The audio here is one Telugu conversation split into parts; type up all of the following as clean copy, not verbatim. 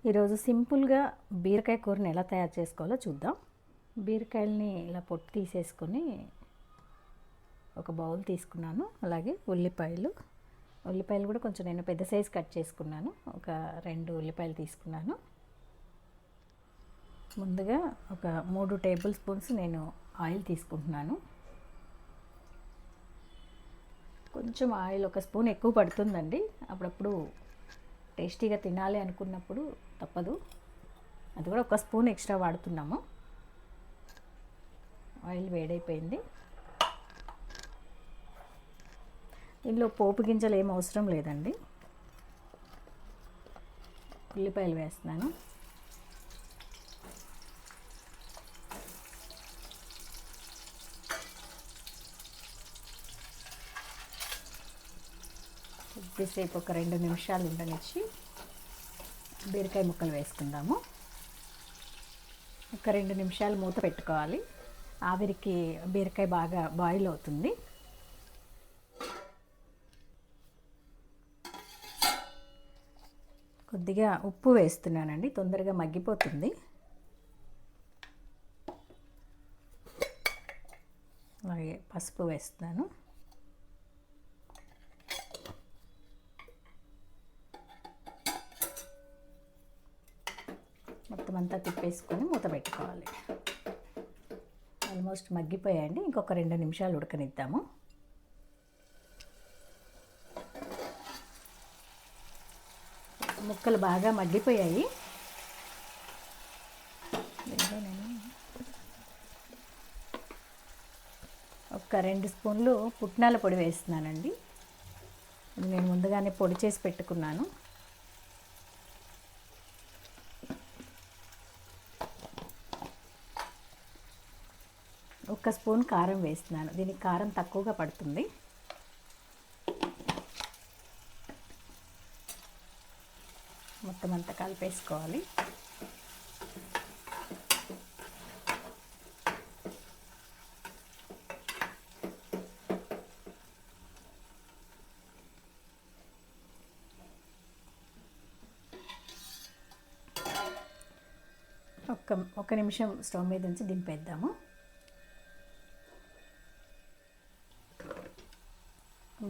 ఈరోజు సింపుల్గా బీరకాయ కూరని ఎలా తయారు చేసుకోవాలో చూద్దాం. బీరకాయలని ఇలా పొట్టు తీసేసుకొని ఒక బౌల్ తీసుకున్నాను. అలాగే ఉల్లిపాయలు కూడా కొంచెం నేను పెద్ద సైజు కట్ చేసుకున్నాను. ఒక 2 ఉల్లిపాయలు తీసుకున్నాను. ముందుగా ఒక 3 టేబుల్ స్పూన్స్ నేను ఆయిల్ తీసుకుంటున్నాను. కొంచెం ఆయిల్ ఒక స్పూన్ ఎక్కువ పడుతుందండి. అప్పుడప్పుడు టేస్టీగా తినాలి అనుకున్నప్పుడు తప్పదు. అది కూడా ఒక స్పూన్ ఎక్స్ట్రా వాడుతున్నాము. ఆయిల్ వేడైపోయింది. దీనిలో పోపు గింజలు ఏం అవసరం లేదండి. ఉల్లిపాయలు వేస్తున్నాను. కొద్దిసేపు ఒక 2 నిమిషాలు ఉండనిచ్చి బీరకాయ ముక్కలు వేసుకుందాము. ఒక 2 నిమిషాలు మూత పెట్టుకోవాలి. ఆవిరికి బీరకాయ బాగా బాయిల్ అవుతుంది. కొద్దిగా ఉప్పు వేస్తున్నానండి, తొందరగా మగ్గిపోతుంది. అలాగే పసుపు వేస్తున్నాను. మొత్తం అంతా తిప్పేసుకొని మూత పెట్టుకోవాలి. ఆల్మోస్ట్ మగ్గిపోయాయండి. ఇంకొక 2 నిమిషాలు ఉడకనిద్దాము. ముక్కలు బాగా మగ్గిపోయాయి. నేను ఒక 2 స్పూన్లు పుట్నాల పొడి వేస్తున్నానండి. నేను ముందుగానే పొడి చేసి పెట్టుకున్నాను. ఒక స్పూన్ కారం వేస్తున్నాను. దీనికి కారం తక్కువగా పడుతుంది. మొత్తం అంతా కలిపేసుకోవాలి. ఒక నిమిషం స్టవ్ మీద నుంచి దింపేద్దాము.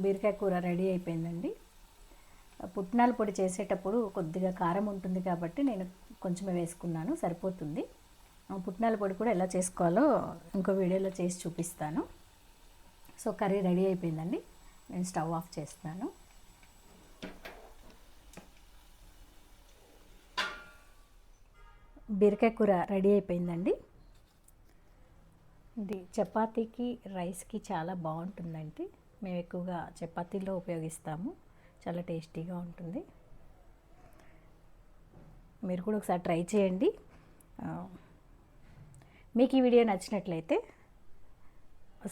బీరకాయ కూర రెడీ అయిపోయిందండి. పుట్నాల పొడి చేసేటప్పుడు కొద్దిగా కారం ఉంటుంది కాబట్టి నేను కొంచెమే వేసుకున్నాను, సరిపోతుంది. పుట్నాల పొడి కూడా ఎలా చేసుకోవాలో ఇంకో వీడియోలో చేసి చూపిస్తాను. సో కర్రీ రెడీ అయిపోయిందండి. నేను స్టవ్ ఆఫ్ చేస్తున్నాను. బీరకాయ కూర రెడీ అయిపోయిందండి. ఇది చపాతీకి రైస్కి చాలా బాగుంటుందండి. మేము ఎక్కువగా చపాతీలో ఉపయోగిస్తాము. చాలా టేస్టీగా ఉంటుంది. మీరు కూడా ఒకసారి ట్రై చేయండి. మీకు ఈ వీడియో నచ్చినట్లయితే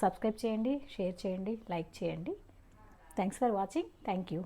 సబ్స్క్రైబ్ చేయండి, షేర్ చేయండి, లైక్ చేయండి. Thanks for watching. Thank you.